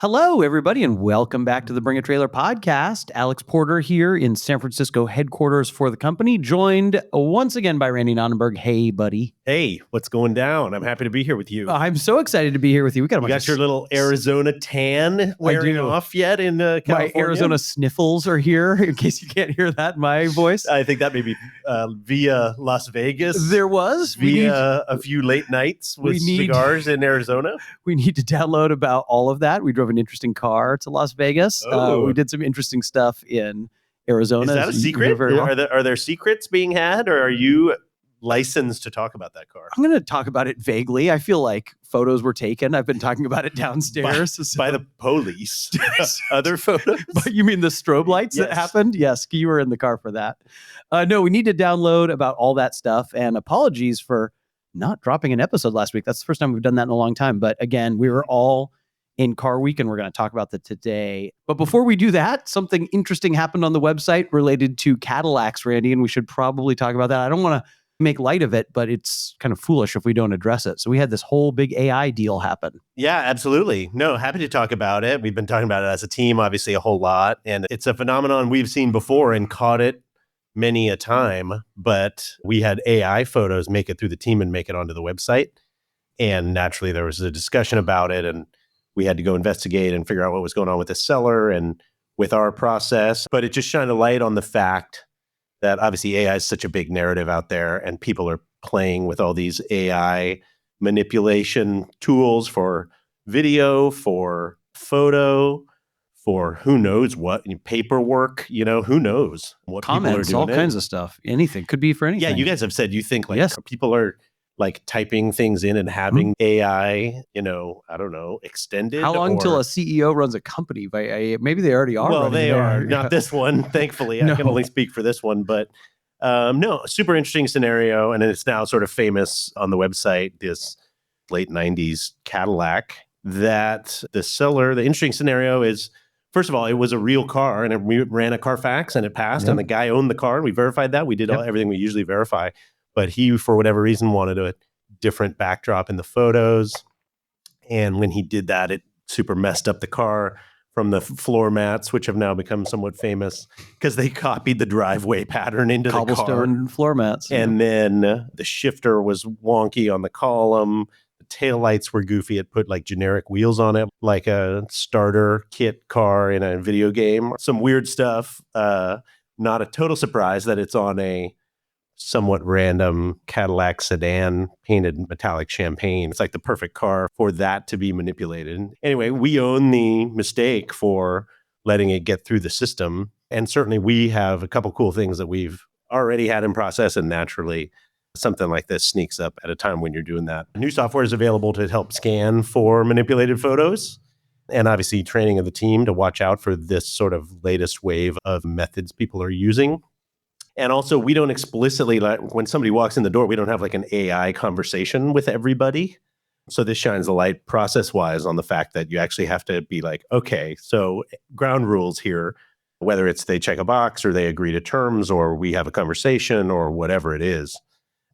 Hello, everybody, and welcome back to the Bring a Trailer podcast. Alex Porter here in San Francisco headquarters for the company, joined once again by Randy Nonnenberg. Hey, buddy. Hey, what's going down? I'm happy to be here with you. I'm so excited to be here with you. We got your little Arizona tan wearing off yet in California? My Arizona sniffles are here, in case you can't hear that in my voice. I think that may be via Las Vegas. There was. Via a few late nights with cigars in Arizona. We need to download about all of that. We drove an interesting car to Las Vegas. We did some interesting stuff in Arizona. Is that a secret? Are there secrets being had, or are you licensed to talk about that car? I'm going to talk about it vaguely. I feel like photos were taken. I've been talking about it downstairs. By the police. Other photos? But you mean the strobe lights that happened? Yes, you were in the car for that. No, we need to download about all that stuff. And apologies for not dropping an episode last week. That's the first time we've done that in a long time. But again, we were all in car week and we're going to talk about that today. But before we do that, something interesting happened on the website related to Cadillacs, Randy, and we should probably talk about that. I don't want to make light of it, but it's kind of foolish if we don't address it. So we had this whole big AI deal happen. Yeah, absolutely. No, happy to talk about it. We've been talking about it as a team, obviously a whole lot. And it's a phenomenon we've seen before and caught it many a time. But we had AI photos make it through the team and make it onto the website. And naturally, there was a discussion about it. And we had to go investigate and figure out what was going on with the seller and with our process. But it just shined a light on the fact that obviously AI is such a big narrative out there and people are playing with all these AI manipulation tools for video, for photo, for who knows what, paperwork, who knows what comments, people are doing. All kinds of stuff. Anything. Could be for anything. Yeah, you guys have said you think people are like typing things in and having AI, I don't know, extended. How long till a CEO runs a company? Maybe they already are. Well, they are. Not this one, thankfully. I can only speak for this one. But no, super interesting scenario. And it's now sort of famous on the website, this late 90s Cadillac that the seller, the interesting scenario is, first of all, it was a real car and we ran a Carfax and it passed and the guy owned the car. And we verified that. We did everything we usually verify. But he, for whatever reason, wanted a different backdrop in the photos. And when he did that, it super messed up the car from the floor mats, which have now become somewhat famous because they copied the driveway pattern into the car. Cobblestone floor mats. And then the shifter was wonky on the column. The taillights were goofy. It put like generic wheels on it, like a starter kit car in a video game. Some weird stuff. Not a total surprise that it's on a somewhat random Cadillac sedan painted metallic champagne. It's like the perfect car for that to be manipulated. Anyway, we own the mistake for letting it get through the system. And certainly we have a couple cool things that we've already had in process, and naturally something like this sneaks up at a time when you're doing that. New software is available to help scan for manipulated photos. And obviously training of the team to watch out for this sort of latest wave of methods people are using. And also, we don't explicitly, when somebody walks in the door, we don't have like an AI conversation with everybody. So this shines a light process-wise on the fact that you actually have to be like, okay, so ground rules here, whether it's they check a box or they agree to terms or we have a conversation or whatever it is.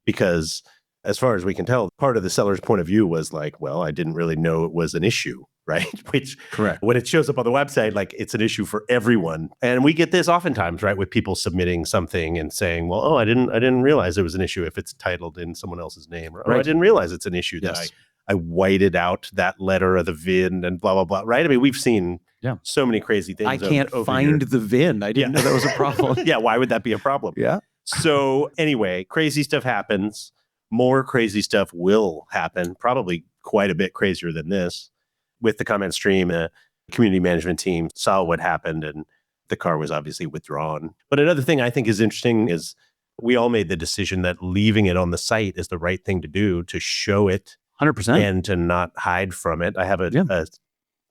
Because as far as we can tell, part of the seller's point of view was like, well, I didn't really know it was an issue. Right? Which, correct. When it shows up on the website, like it's an issue for everyone. And we get this oftentimes, right? With people submitting something and saying, well, I didn't realize it was an issue if it's titled in someone else's name. Or, I didn't realize it's an issue that I whited out that letter of the VIN and blah, blah, blah. Right? I mean, we've seen so many crazy things. I can't find the VIN. I didn't know that was a problem. Yeah. Why would that be a problem? Yeah. So anyway, crazy stuff happens. More crazy stuff will happen. Probably quite a bit crazier than this. With the comment stream, the community management team saw what happened and the car was obviously withdrawn. But another thing I think is interesting is we all made the decision that leaving it on the site is the right thing to do, to show it 100% and to not hide from it. I have a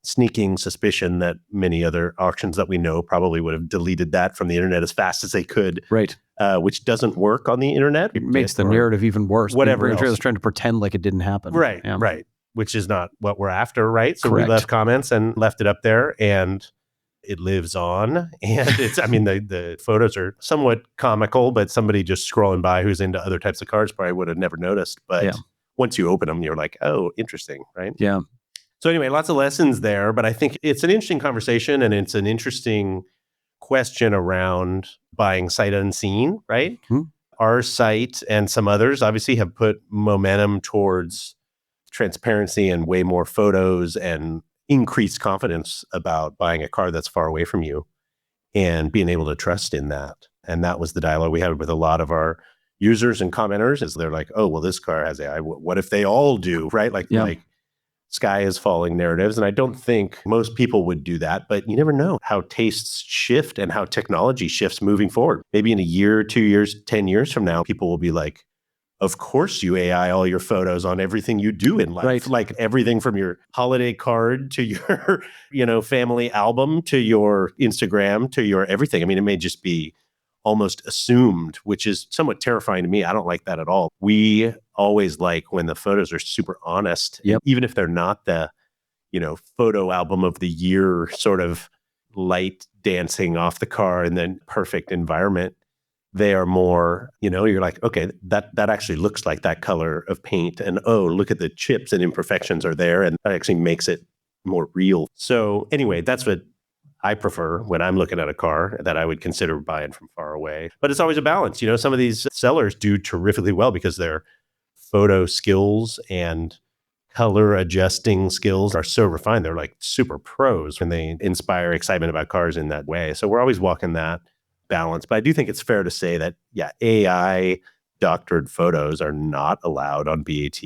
sneaking suspicion that many other auctions that we know probably would have deleted that from the internet as fast as they could. Right. Which doesn't work on the internet. It makes the narrative even worse. Whatever else. Trailer's trying to pretend like it didn't happen. Right, right. Which is not what we're after, right? So Correct. We left comments and left it up there and it lives on. And it's, I mean, the photos are somewhat comical, but somebody just scrolling by who's into other types of cars probably would have never noticed. But once you open them, you're like, oh, interesting, right? Yeah. So anyway, lots of lessons there, but I think it's an interesting conversation and it's an interesting question around buying sight unseen, right? Our site and some others obviously have put momentum towards transparency and way more photos and increased confidence about buying a car that's far away from you and being able to trust in that. And that was the dialogue we had with a lot of our users and commenters is they're like, oh, well, this car has AI. What if they all do, right? Like sky is falling narratives. And I don't think most people would do that, but you never know how tastes shift and how technology shifts moving forward. Maybe in a year, 2 years, 10 years from now, people will be like, of course you AI all your photos on everything you do in life, right? Like everything from your holiday card to your, family album to your Instagram to your everything. I mean, it may just be almost assumed, which is somewhat terrifying to me. I don't like that at all. We always like when the photos are super honest, even if they're not the, photo album of the year sort of light dancing off the car and then perfect environment. They are more, you're like, okay, that actually looks like that color of paint. And oh, look at the chips and imperfections are there. And that actually makes it more real. So anyway, that's what I prefer when I'm looking at a car that I would consider buying from far away. But it's always a balance. Some of these sellers do terrifically well because their photo skills and color adjusting skills are so refined. They're like super pros and they inspire excitement about cars in that way. So we're always walking that balance. But I do think it's fair to say that, AI doctored photos are not allowed on BAT.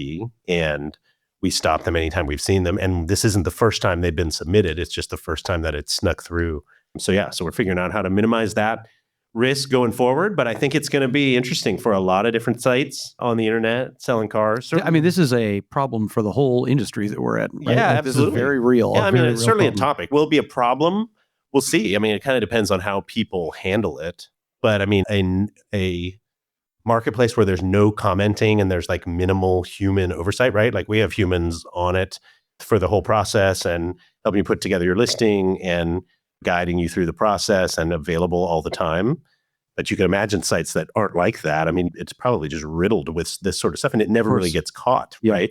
And we stop them anytime we've seen them. And this isn't the first time they've been submitted. It's just the first time that it's snuck through. So so we're figuring out how to minimize that risk going forward. But I think it's going to be interesting for a lot of different sites on the internet selling cars. I mean, this is a problem for the whole industry that we're in. Right? Yeah, absolutely. This is very real. Yeah, it's certainly a topic. Will it be a problem? We'll see. I mean, it kind of depends on how people handle it. But I mean, a marketplace where there's no commenting and there's like minimal human oversight, right? Like we have humans on it for the whole process and helping you put together your listing and guiding you through the process and available all the time. But you can imagine sites that aren't like that. I mean, it's probably just riddled with this sort of stuff and it never really gets caught, right?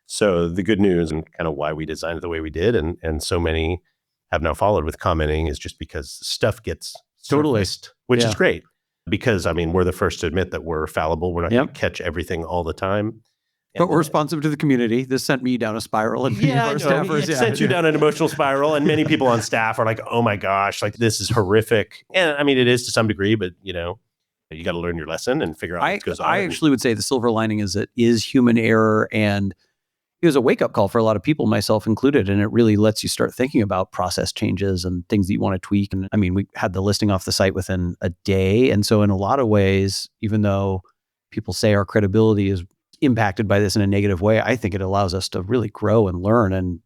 So the good news and kind of why we designed it the way we did and so many have now followed with commenting is just because stuff gets surfaced, which is great. Because, I mean, we're the first to admit that we're fallible. We're not going to catch everything all the time. But we're responsive to the community. This sent me down a spiral. And our staffers, it sent you down an emotional spiral. And many people on staff are like, oh my gosh, like this is horrific. And I mean, it is to some degree, but you got to learn your lesson and figure out what goes on. I actually would say the silver lining is it is human error. And it was a wake-up call for a lot of people, myself included, and it really lets you start thinking about process changes and things that you want to tweak. And I mean, we had the listing off the site within a day. And so in a lot of ways, even though people say our credibility is impacted by this in a negative way, I think it allows us to really grow and learn and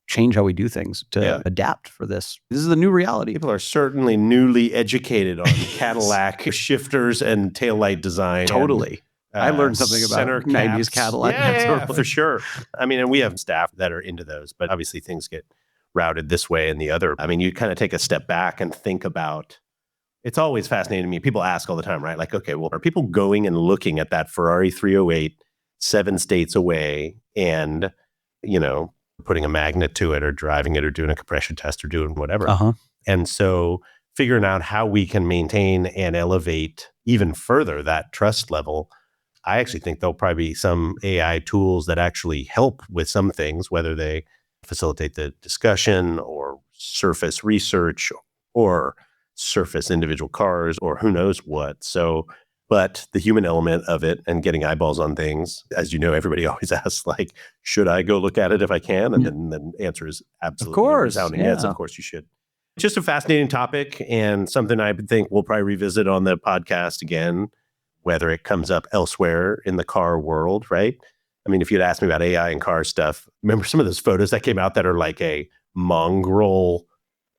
change how we do things to adapt for this. This is the new reality. People are certainly newly educated on Cadillac shifters and taillight design. Totally. I learned something about 90s Cadillac. Yeah, for sure. I mean, and we have staff that are into those, but obviously things get routed this way and the other. I mean, you kind of take a step back and think about, it's always fascinating to me. People ask all the time, right? Like, okay, well, are people going and looking at that Ferrari 308 7 states away and, putting a magnet to it or driving it or doing a compression test or doing whatever? And so figuring out how we can maintain and elevate even further that trust level, I actually think there'll probably be some AI tools that actually help with some things, whether they facilitate the discussion or surface research or surface individual cars or who knows what. So, but the human element of it and getting eyeballs on things, as you know, everybody always asks, like, should I go look at it if I can? And then the answer is absolutely. Of course. Yes, of course you should. Just a fascinating topic and something I think we'll probably revisit on the podcast again, whether it comes up elsewhere in the car world, right? I mean, if you'd asked me about AI and car stuff, remember some of those photos that came out that are like a mongrel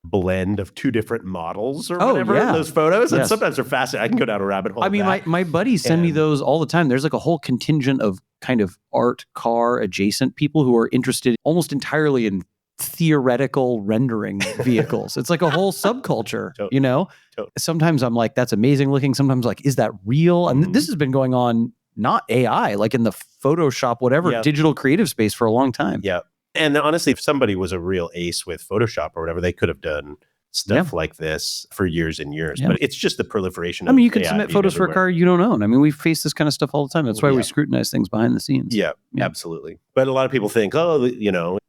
blend of 2 different models or whatever in those photos? And sometimes they're fascinating. I can go down a rabbit hole. I mean, my buddies send me those all the time. There's like a whole contingent of kind of art car adjacent people who are interested almost entirely in theoretical rendering vehicles. It's like a whole subculture, Totally. Sometimes I'm like, that's amazing looking. Sometimes like, is that real? And this has been going on, not AI, like in the Photoshop, whatever, digital creative space for a long time. Yeah. And honestly, if somebody was a real ace with Photoshop or whatever, they could have done stuff like this for years and years. But it's just the proliferation of you can AI submit photos for a car you don't own. I mean, we face this kind of stuff all the time. That's why we scrutinize things behind the scenes. Yeah, absolutely. But a lot of people think,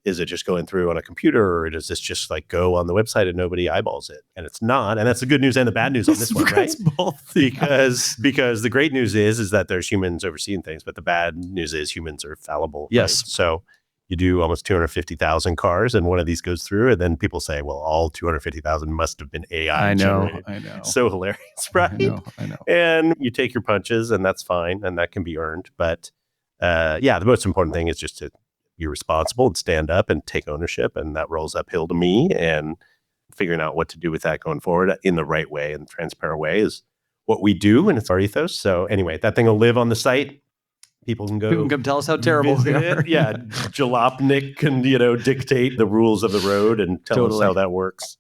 is it just going through on a computer, or does this just like go on the website and nobody eyeballs it? And it's not. And that's the good news and the bad news on this one, right? Both. Because the great news is that there's humans overseeing things, but the bad news is humans are fallible. Yes. Right? So you do almost 250,000 cars, and one of these goes through, and then people say, well, all 250,000 must have been AI generated. I know. So hilarious, right? I know. And you take your punches, and that's fine, and that can be earned. But the most important thing is just to be responsible and stand up and take ownership, and that rolls uphill to me. And figuring out what to do with that going forward in the right way and transparent way is what we do, and it's our ethos. So anyway, that thing will live on the site. People can come tell us how terrible we are. Yeah, Jalopnik can, dictate the rules of the road and tell us how that works.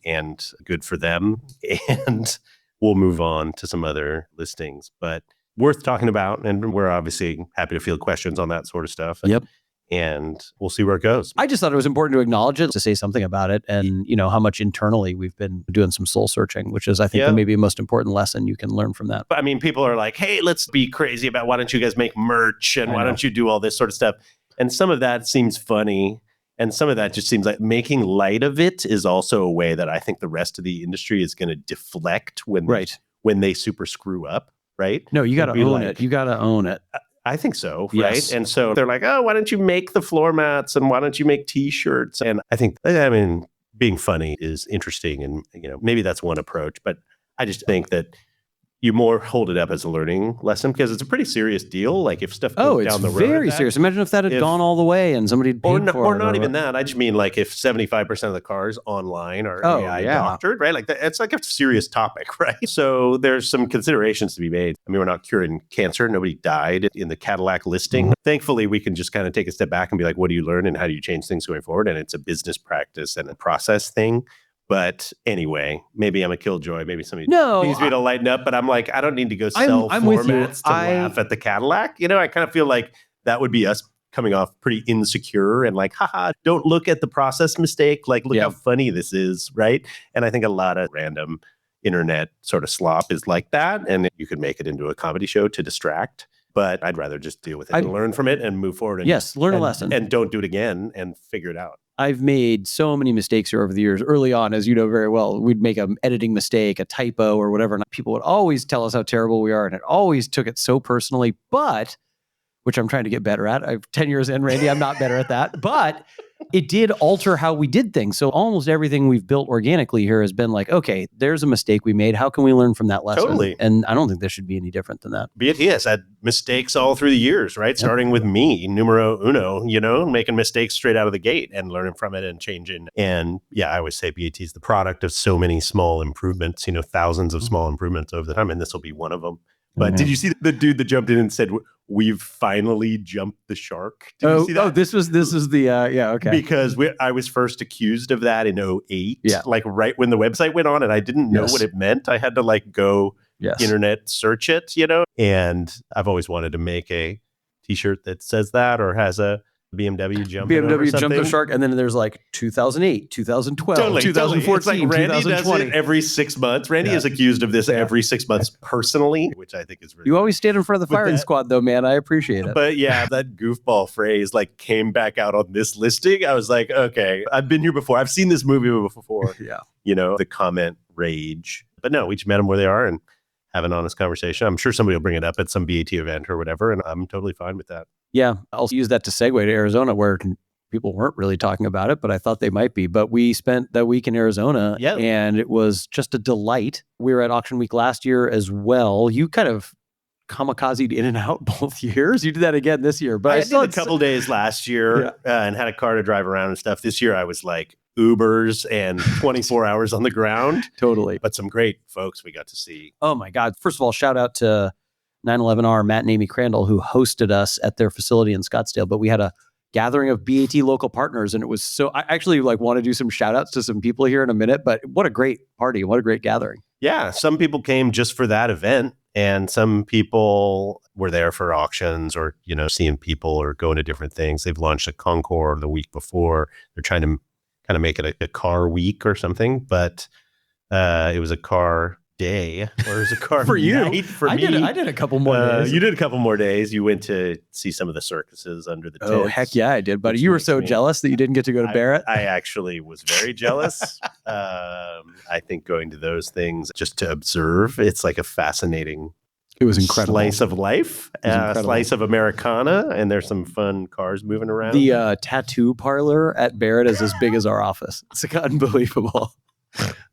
And good for them. And we'll move on to some other listings. But worth talking about. And we're obviously happy to field questions on that sort of stuff. And we'll see where it goes. I just thought it was important to acknowledge it, to say something about it, and how much internally we've been doing some soul searching, which is, I think, maybe a most important lesson you can learn from that. But I mean, people are like, hey, let's be crazy about why don't you guys make merch, and why don't you do all this sort of stuff? And some of that seems funny, and some of that just seems like making light of it is also a way that I think the rest of the industry is going to deflect when they super screw up, right? No, you got to own it. You got to own it. I think so, right? And so they're like, oh, why don't you make the floor mats, and why don't you make T-shirts? And I think, being funny is interesting, and maybe that's one approach. But I just think that you more hold it up as a learning lesson, because it's a pretty serious deal. Like if stuff goes down the road, very serious. Imagine if that had gone all the way and somebody paid for it. Or not even that. I just mean like if 75% of the cars online are AI doctored, right? Like it's like a serious topic, right? So there's some considerations to be made. I mean, we're not curing cancer. Nobody died in the Cadillac listing. Thankfully, we can just kind of take a step back and be like, what do you learn and how do you change things going forward? And it's a business practice and a process thing. But anyway, maybe I'm a killjoy. Maybe somebody needs me to lighten up. But I'm like, I don't need to go sell floor mats to laugh at the Cadillac. I kind of feel like that would be us coming off pretty insecure and like, haha, don't look at the process mistake. Like, look how funny this is, right? And I think a lot of random internet sort of slop is like that. And you could make it into a comedy show to distract. But I'd rather just deal with it and learn from it and move forward. And, learn a lesson. And don't do it again and figure it out. I've made so many mistakes here over the years. Early on, as you know very well, we'd make an editing mistake, a typo or whatever, and people would always tell us how terrible we are, and it always took it so personally, which I'm trying to get better at. I've 10 years in, Randy, I'm not better at that, but it did alter how we did things. So almost everything we've built organically here has been like, okay, there's a mistake we made. How can we learn from that lesson? Totally. And I don't think this should be any different than that. BATS had mistakes all through the years, right? Starting with me, numero uno, making mistakes straight out of the gate and learning from it and changing. And I always say BAT is the product of so many small improvements, thousands of small improvements over the time. And this will be one of them. But did you see the dude that jumped in and said, we've finally jumped the shark? Did you see that? This was the, okay. Because I was first accused of that in 2008, like right when the website went on, and I didn't know what it meant. I had to like go internet search it, and I've always wanted to make a t-shirt that says that or has a BMW jump the shark, and then there's like 2008, 2012, 2014, it's like Randy 2020. Does it every 6 months. Randy is accused of this every 6 months personally, which I think is really You always stand in front of the firing squad though, man. I appreciate it. But that goofball phrase like came back out on this listing. I was like, okay, I've been here before. I've seen this movie before. The comment rage. But no, we just met them where they are and have an honest conversation. I'm sure somebody will bring it up at some BAT event or whatever, and I'm totally fine with that. Yeah, I'll use that to segue to Arizona, where people weren't really talking about it, but I thought they might be. But we spent that week in Arizona, and it was just a delight. We were at Auction Week last year as well. You kind of kamikazed in and out both years. You did that again this year. But I did a couple days last year and had a car to drive around and stuff. This year I was like Ubers and 24 hours on the ground. Totally. But some great folks we got to see. Oh my God. First of all, shout out to 911R, Matt and Amy Crandall, who hosted us at their facility in Scottsdale. But we had a gathering of BAT local partners, and it was so, I actually want to do some shout outs to some people here in a minute, but what a great party. What a great gathering. Yeah. Some people came just for that event And some people were there for auctions or, seeing people or going to different things. They've launched a Concours the week before. They're trying to kind of make it a car week or something, but it was a car day, or it was a car for you. Night for me. I did a couple more days. You did a couple more days. You went to see some of the circuses under the tents. Oh, heck yeah, I did, buddy. You were so jealous that you didn't get to go to Barrett. I actually was very jealous. I think going to those things just to observe, it's like a fascinating It was incredible. Slice of life, slice of Americana, and there's some fun cars moving around. The tattoo parlor at Barrett is as big as our office. It's like unbelievable.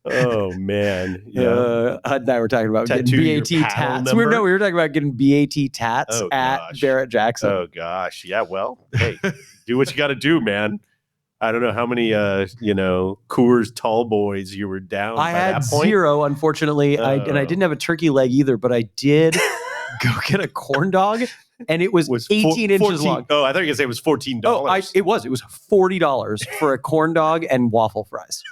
Oh man, yeah. Hud and I were talking about Tattoo getting BAT tats. We were talking about getting BAT tats at Barrett Jackson. Oh gosh, yeah. Well, hey, do what you got to do, man. I don't know how many Coors tall boys you were down. I had zero, unfortunately. I didn't have a turkey leg either, but I did go get a corn dog, and it was 18 inches long. Oh, I thought you were gonna say it was $14. Oh, it was $40 for a corn dog and waffle fries.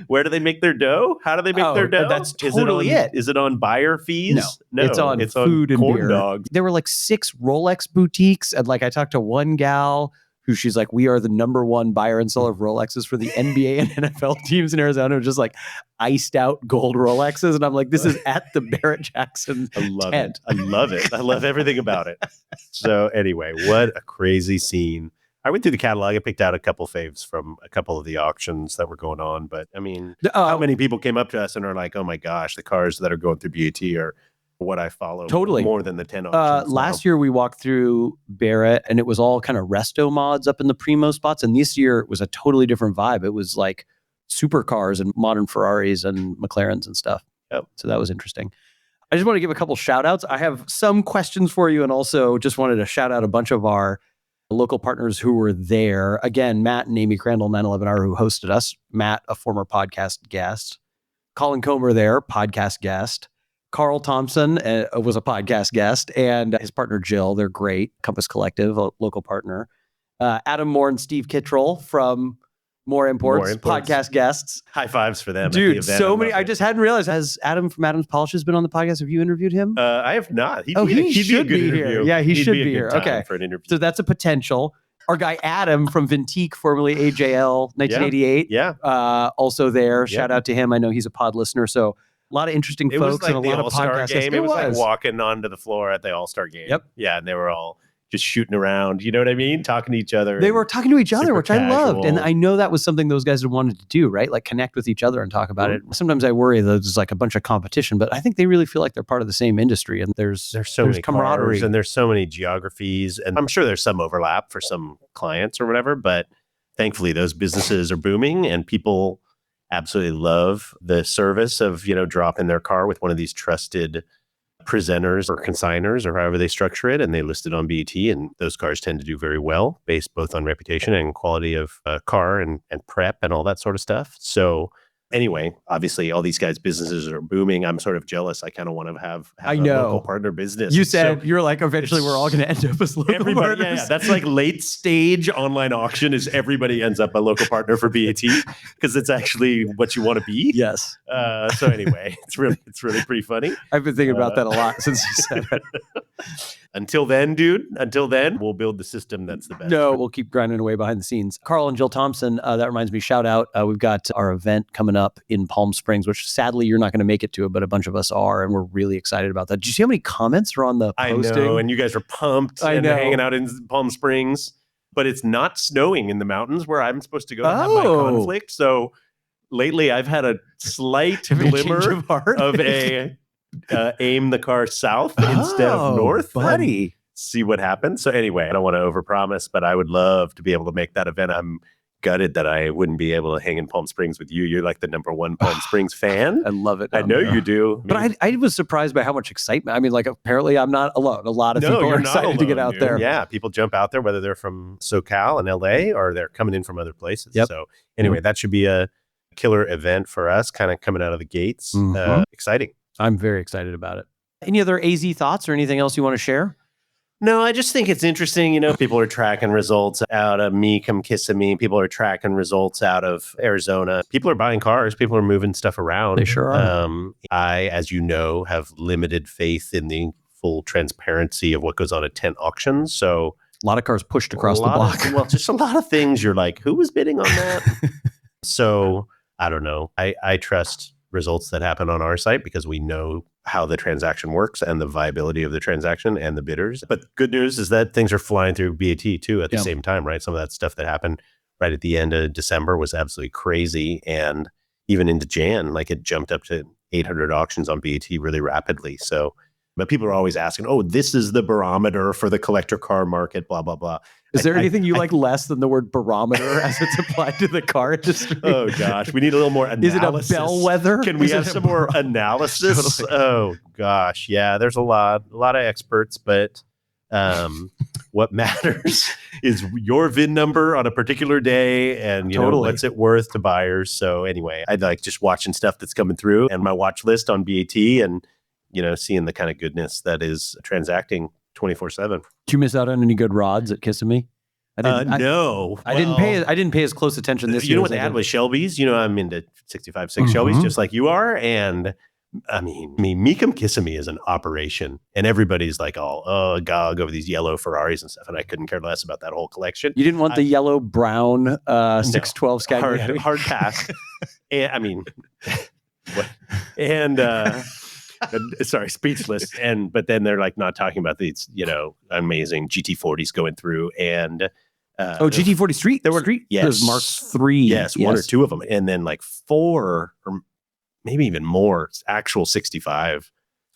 Where do they make their dough? How do they make their dough? That's totally it. Is it on buyer fees? No, it's on food and corn beer. Dogs. There were like 6 Rolex boutiques, and like I talked to one gal who she's like, we are the number one buyer and seller of Rolexes for the NBA and NFL teams in Arizona, just like iced out gold Rolexes. And I'm like, this is at the Barrett Jackson tent. I love it. I love everything about it. So anyway, what a crazy scene. I went through the catalog. I picked out a couple faves from a couple of the auctions that were going on. But I mean, how many people came up to us and are like, oh my gosh, the cars that are going through BAT are what I follow more than the 10 auctions. Last year we walked through Barrett and it was all kind of resto mods up in the primo spots. And this year it was a totally different vibe. It was like supercars and modern Ferraris and McLarens and stuff. Yep. So that was interesting. I just want to give a couple shout outs. I have some questions for you and also just wanted to shout out a bunch of our local partners who were there. Again, Matt and Amy Crandall, 911R, who hosted us. Matt, a former podcast guest. Colin Comer there, podcast guest. Carl Thompson was a podcast guest, and his partner Jill. They're great. Compass Collective, a local partner. Adam Moore and Steve Kittrell from More Imports, podcast guests. High fives for them. Dude, so many. I just hadn't realized. Has Adam from Adam's Polishes been on the podcast? Have you interviewed him? I have not. He should be here. Yeah, he should be here. Okay. For an interview. So that's a potential. Our guy Adam from Vintique, formerly AJL 1988. Yeah. Also there. Shout out to him. I know he's a pod listener. So a lot of interesting folks like and a lot of podcasts. Game. It was like walking onto the floor at the All-Star game. Yep. Yeah, and they were all just shooting around, you know what I mean? Talking to each other. They were talking to each other, which casual. I loved. And I know that was something those guys had wanted to do, right? Like connect with each other and talk about it. Sometimes I worry that there's like a bunch of competition, but I think they really feel like they're part of the same industry. And there's many camaraderie. And there's so many geographies. And I'm sure there's some overlap for some clients or whatever, but thankfully those businesses are booming and people absolutely love the service of, dropping their car with one of these trusted presenters or consigners or however they structure it, and they list it on BAT, and those cars tend to do very well based both on reputation and quality of car and prep and all that sort of stuff. So anyway, obviously all these guys' businesses are booming. I'm sort of jealous. I kind of want to have a local partner business. You said you're like, eventually we're all going to end up as local partners. Yeah, that's like late stage online auction is everybody ends up a local partner for BAT because it's actually what you want to be. Yes. So anyway, it's really pretty funny. I've been thinking about that a lot since you said it. Until then, we'll build the system that's the best. No, we'll keep grinding away behind the scenes. Carl and Jill Thompson, that reminds me, shout out. We've got our event coming up in Palm Springs, which sadly you're not going to make it to, but a bunch of us are, and we're really excited about that. Did you see how many comments are on the posting? I know, and you guys are pumped and hanging out in Palm Springs, but it's not snowing in the mountains where I'm supposed to go have my conflict. So lately I've had a slight glimmer of a aim the car south instead of north, buddy. See what happens. So anyway, I don't want to overpromise, but I would love to be able to make that event. I'm gutted that I wouldn't be able to hang in Palm Springs with you. You're like the number one Palm Springs fan. I love it. I know you do. But I was surprised by how much excitement. I mean, like apparently I'm not alone. A lot of people are excited to get out there. Yeah, people jump out there, whether they're from SoCal and LA or they're coming in from other places. Yep. So anyway, that should be a killer event for us, kind of coming out of the gates. Exciting. I'm very excited about it. Any other AZ thoughts or anything else you want to share? No, I just think it's interesting. People are tracking results out of Me Come Kissing Me. People are tracking results out of Arizona. People are buying cars. People are moving stuff around. They sure are. I, as you know, have limited faith in the full transparency of what goes on at tent auctions. So a lot of cars pushed across the block. Just a lot of things. You're like, who was bidding on that? So I don't know. I trust results that happen on our site because we know how the transaction works and the viability of the transaction and the bidders. But good news is that things are flying through BAT too at the same time, right? Some of that stuff that happened right at the end of December was absolutely crazy. And even into Jan, like it jumped up to 800 auctions on BAT really rapidly. So, but people are always asking, oh, this is the barometer for the collector car market, blah, blah, blah. Is there anything you like less than the word barometer as it's applied to the car industry? Oh, gosh. We need a little more analysis. Is it a bellwether? Can we have some more analysis? Totally. Oh, gosh. Yeah, there's a lot of experts, but what matters is your VIN number on a particular day and, you know, what's it worth to buyers. So anyway, I like just watching stuff that's coming through and my watch list on BAT and, you know, seeing the kind of goodness that is transacting 24/7. Did you miss out on any good rods at Kissimmee? No. I didn't pay as close attention this year. You know what they had was Shelby's? You know, I'm into 65.6 Shelby's just like you are. And I mean, Meekum Kissimmee is an operation. And everybody's like all agog over these yellow Ferraris and stuff. And I couldn't care less about that whole collection. You didn't want the yellow brown 612 Sky hard pass. And I mean, what? And sorry, speechless. But then they're like not talking about these, you know, amazing GT40s going through and GT40 Street. There were Street. Yes. There's Mark III. Yes, one or two of them, and then like 4 or maybe even more actual 65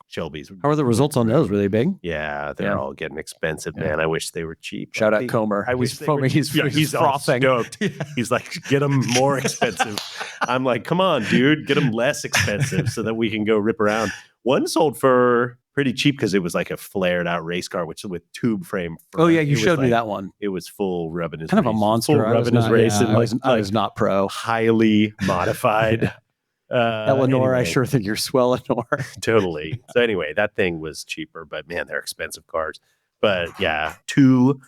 Shelby's. How are the results on those? Were they big? Yeah, they're all getting expensive, man. I wish they were cheap. Shout out Comer. I wish he's frothing. Stoked. He's like, get them more expensive. I'm like, come on, dude, get them less expensive so that we can go rip around. One sold for pretty cheap because it was like a flared out race car, which with tube frame. Oh yeah, you showed me that one. It was full rubbing his kind of a monster. Rubbing his race. I was not pro. Highly modified. Eleanor, anyway. I sure think you're swell, Eleanor. Totally. So anyway, that thing was cheaper, but man, they're expensive cars. But yeah, 2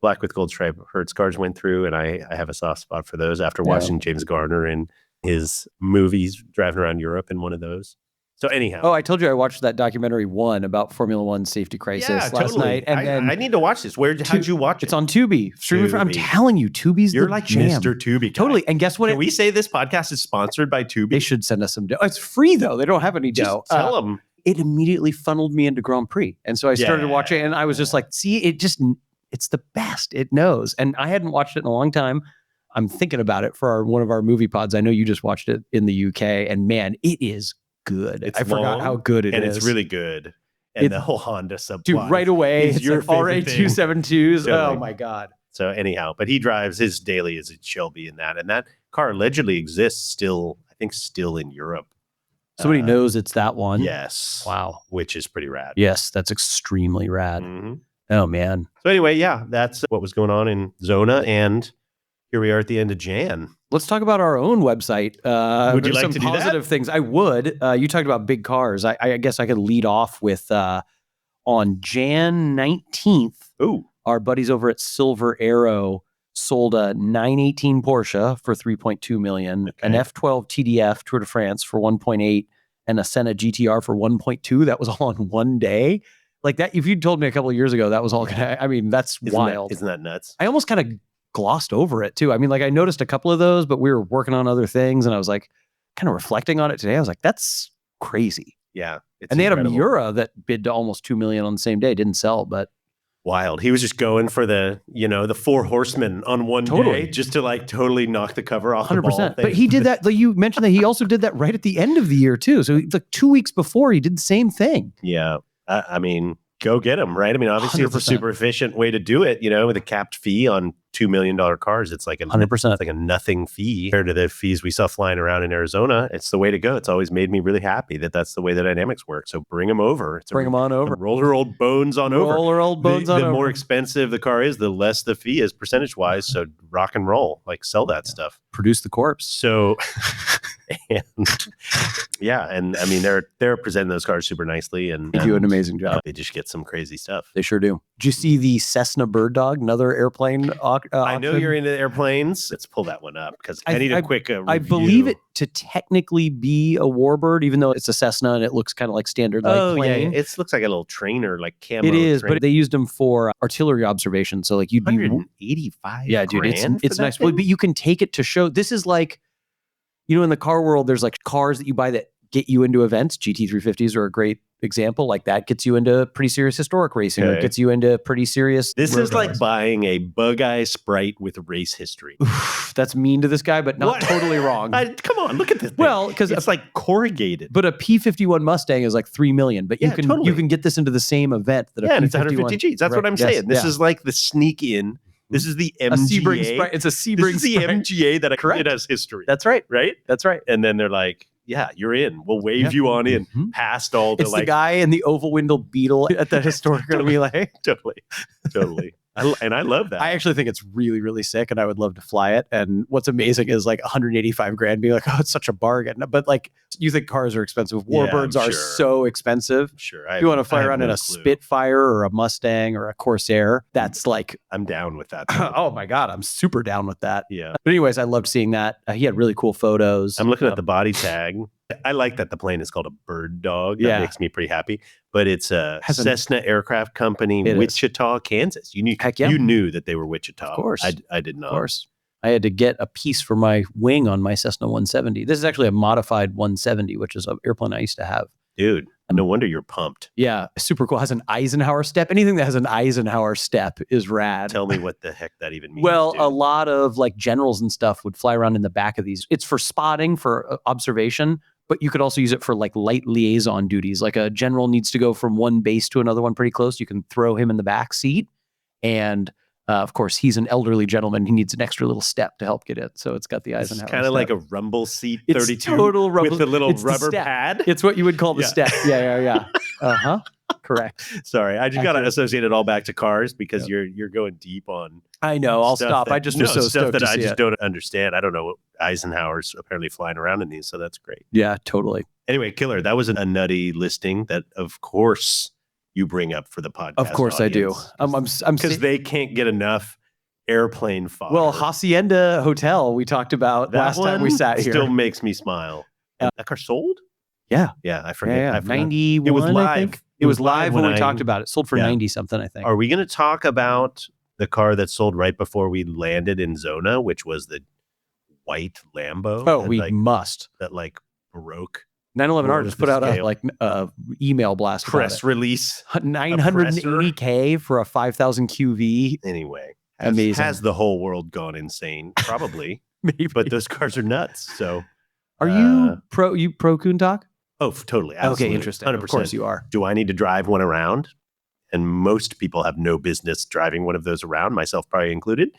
black with gold stripe Hertz cars went through, and I have a soft spot for those after watching James Garner in his movies driving around Europe in one of those. So anyhow. Oh, I told you I watched that documentary One about Formula One safety crisis last night. And then I need to watch this. How'd you watch it? It's on Tubi. I'm telling you, Tubi's You're the like jam. Mr. Tubi. Totally. And guess what? Can we say this podcast is sponsored by Tubi? They should send us some dough. It's free though. They don't have any dough. Just tell them. It immediately funneled me into Grand Prix. And so I started watching and I was just like, see, it's the best. It knows. And I hadn't watched it in a long time. I'm thinking about it for one of our movie pods. I know you just watched it in the UK and man, it is good. I forgot how good it is. And it's really good. And the whole Honda subplot. Dude, right away, it's your like RA272s. Totally. Oh my God. So anyhow, but he drives his daily as a Shelby in that. And that car allegedly exists still in Europe. Somebody knows it's that one. Yes. Wow. Which is pretty rad. Yes, that's extremely rad. Mm-hmm. Oh man. So anyway, that's what was going on in Zona. And here we are at the end of Jan. Let's talk about our own website. Would you like to do positive things? I would. You talked about big cars. I guess I could lead off with on Jan 19th. Ooh. Our buddies over at Silver Arrow sold a 918 Porsche for 3.2 million, an F12 TDF Tour de France for 1.8, and a Senna GTR for 1.2. That was all in one day. Like that, if you'd told me a couple of years ago that was all gonna, I mean, that's wild. Isn't that nuts? I almost kind of glossed over it too. I mean, like I noticed a couple of those, but we were working on other things and I was like kind of reflecting on it today. I was like, that's crazy. Yeah. And they had a Miura that bid to almost 2 million on the same day. Didn't sell, but wild. He was just going for the 4 horsemen on one day just to like totally knock the cover off 100%. The ball. But he did that. Like you mentioned that he also did that right at the end of the year too. So like 2 weeks before he did the same thing. Yeah. I mean, go get him, right? I mean, obviously 100%. It's a super efficient way to do it, with a capped fee on $2 million cars. It's like 100%. It's like a nothing fee compared to the fees we saw flying around in Arizona. It's the way to go. It's always made me really happy that that's the way the dynamics work. So bring them over. Bring them on over. Roll her old bones on over. Roll her old bones on over. The more expensive the car is, the less the fee is percentage wise. So rock and roll, like sell that stuff. Produce the corpse. So And yeah, and I mean they're presenting those cars super nicely, and They do an amazing job. They just get some crazy stuff. They sure do. Did you see the Cessna Bird Dog, another airplane I know you're into airplanes. Let's pull that one up because I need a quick review. I believe it to technically be a warbird, even though it's a Cessna and it looks kind of like standard plane. Yeah, it looks like a little trainer, like camo. It is, but they used them for artillery observation. So like you'd be 185. Yeah, dude, it's nice. But you can take it to show. This is like, you know, in the car world, there's like cars that you buy that get you into events. GT350s are a great example. Like that gets you into pretty serious historic racing, or it gets you into pretty serious. This is like buying a Bug-Eye Sprite with race history. Oof, that's mean to this guy, but not totally wrong. Come on, look at this. Well, because it's like corrugated. But a P51 Mustang is like $3 million. But you can get this into the same event that and it's 150 Gs. That's what I'm saying. This is like the sneak in. This is the MGA. It's a Sebring. This is the MGA that it has history. That's right. Right? That's right. And then they're like, yeah, you're in. We'll wave you on in past all the it's the guy in the oval window Beetle at the historic relay. Totally. I love that. I actually think it's really, really sick, and I would love to fly it. And what's amazing is like 185 grand being like, oh, it's such a bargain. But like, you think cars are expensive. Warbirds are so expensive. Sure. If you want to fly around in a Spitfire or a Mustang or a Corsair, that's like... I'm down with that. Oh my God, I'm super down with that. Yeah. But anyways, I loved seeing that. He had really cool photos. I'm looking at the body tag. I like that the plane is called a Bird Dog. That makes me pretty happy. But it's a Cessna Aircraft Company, Wichita, Kansas. You knew that they were Wichita. Of course. I did not. Of course. I had to get a piece for my wing on my Cessna 170. This is actually a modified 170, which is an airplane I used to have. Dude, no wonder you're pumped. Yeah, super cool. It has an Eisenhower step. Anything that has an Eisenhower step is rad. Tell me what the heck that even means. Well, dude. A lot of like generals and stuff would fly around in the back of these. It's for spotting, for observation, but you could also use it for like light liaison duties. Like a general needs to go from one base to another one pretty close. You can throw him in the back seat. And of course, he's an elderly gentleman. He needs an extra little step to help get it. So it's got the Eisenhower. It's kind of like a rumble seat 32 it's total rumble, with the little rubber pad. It's what you would call the step. Yeah. Uh-huh. Correct. Sorry, I just got to associate it all back to cars because you're going deep on. I know. I'll stop. I just was so stuff stoked that to I see just it. don't understand. I don't know what Eisenhower's apparently flying around in these, so that's great. Yeah, totally. Anyway, killer. That was a nutty listing that, of course, you bring up for the podcast. Of course, audience. I do. I'm because they can't get enough airplane fodder. Well, Hacienda Hotel we talked about that last time we sat here. Still makes me smile. That car sold? Yeah. I forget. Yeah. I forgot. 91, it was live. I think. It was live when we talked about it. Sold for 90 something, I think. Are we going to talk about the car that sold right before we landed in Zona, which was the white Lambo? Oh, we must. That like broke. 911R just put out a email blast press release. $980K for a 5,000 QV. Anyway, amazing. Has the whole world gone insane? Probably. Maybe. But those cars are nuts. So, are you pro Countach? Oh, totally. Absolutely. Okay, interesting. 100%. Of course you are. Do I need to drive one around? And most people have no business driving one of those around, myself probably included.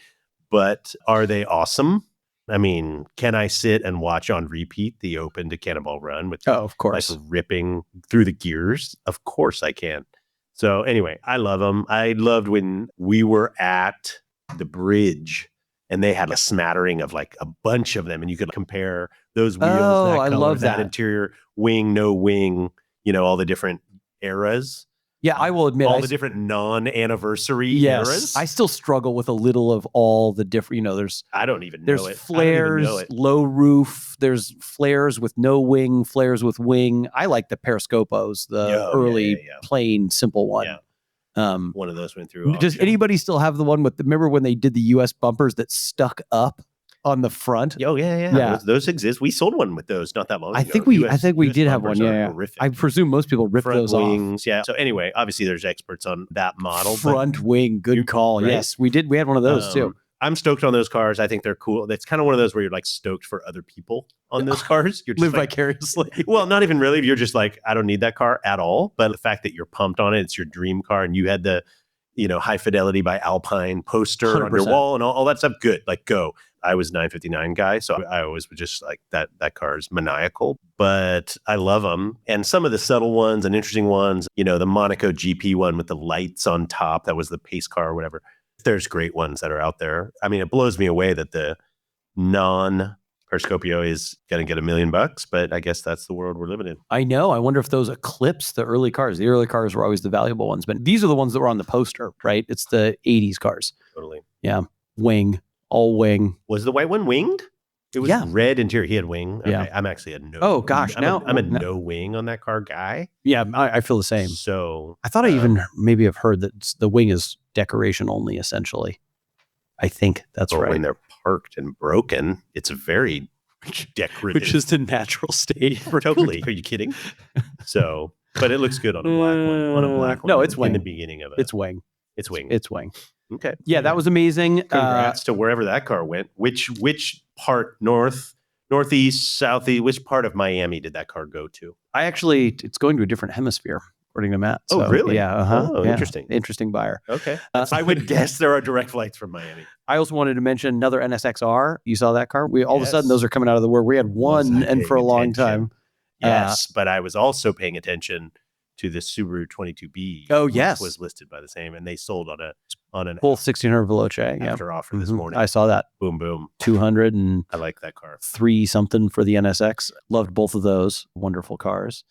But are they awesome? I mean, can I sit and watch on repeat the Open to Cannonball Run with of course, like ripping through the gears? Of course I can. So anyway, I love them. I loved when we were at the bridge and they had a smattering of like a bunch of them, and you could compare those wheels. Oh, I love that interior, wing, no wing. You know, all the different eras. Yeah, I will admit all the different non-anniversary eras. I still struggle with a little of all the different. You know, there's I don't even know there's it. flares, low roof. There's flares with no wing, flares with wing. I like the Periscopos, the early plain simple one. Yeah. One of those went through. Does anybody still have the one with? Remember when they did the U.S. bumpers that stuck up on the front? Oh yeah. Those exist. We sold one with those not that long ago. I think we did have one. Yeah. I presume most people rip those wings, off. Yeah. So anyway, obviously there's experts on that model. Front wing, good call. Right? Yes, we did. We had one of those too. I'm stoked on those cars. I think they're cool. It's kind of one of those where you're like stoked for other people on those cars. You're just live vicariously. Well, not even really. You're just like, I don't need that car at all. But the fact that you're pumped on it, it's your dream car, and you had the, High Fidelity by Alpine poster 100%. On your wall and all that stuff. Good. Like, go. I was 959 guy, so I always was just like that car is maniacal, but I love them. And some of the subtle ones and interesting ones, the Monaco GP one with the lights on top, that was the pace car or whatever. There's great ones that are out there. I mean, it blows me away that the non Periscopio is going to get $1 million, but I guess that's the world we're living in. I know. I wonder if those eclipse the early cars. The early cars were always the valuable ones, but these are the ones that were on the poster, right? It's the 80s cars. Totally. Yeah. Wing. All wing. Was the white one winged? It was red interior. He had wing. Okay. Yeah. I'm actually a no. Oh, gosh. I'm a no wing on that car guy. Yeah, I feel the same. So I thought I even maybe have heard that the wing is decoration only, essentially. I think that's right. When they're parked and broken, it's very decorative. Which is the natural state. Totally. Are you kidding? So, but it looks good on a black one. On a black one. No, it's wing. In the beginning of it. It's wing. It's wing. It's wing. Okay. Yeah, that was amazing. Congrats to wherever that car went. Which part, northeast, southeast, which part of Miami did that car go to? It's going to a different hemisphere, according to Matt. Oh, really? Yeah. Uh-huh. Oh, yeah. Interesting. Interesting buyer. Okay. I would guess there are direct flights from Miami. I also wanted to mention another NSX-R. You saw that car? All of a sudden, those are coming out of the work. We had one, and for a long time. Yes, but I was also paying attention to the Subaru 22B. Oh, yes. Which was listed by the same, and they sold on an full 1600 Veloce. After offer this morning. I saw that. Boom, boom. 200 and I like that car. 3 something for the NSX. Loved both of those. Wonderful cars.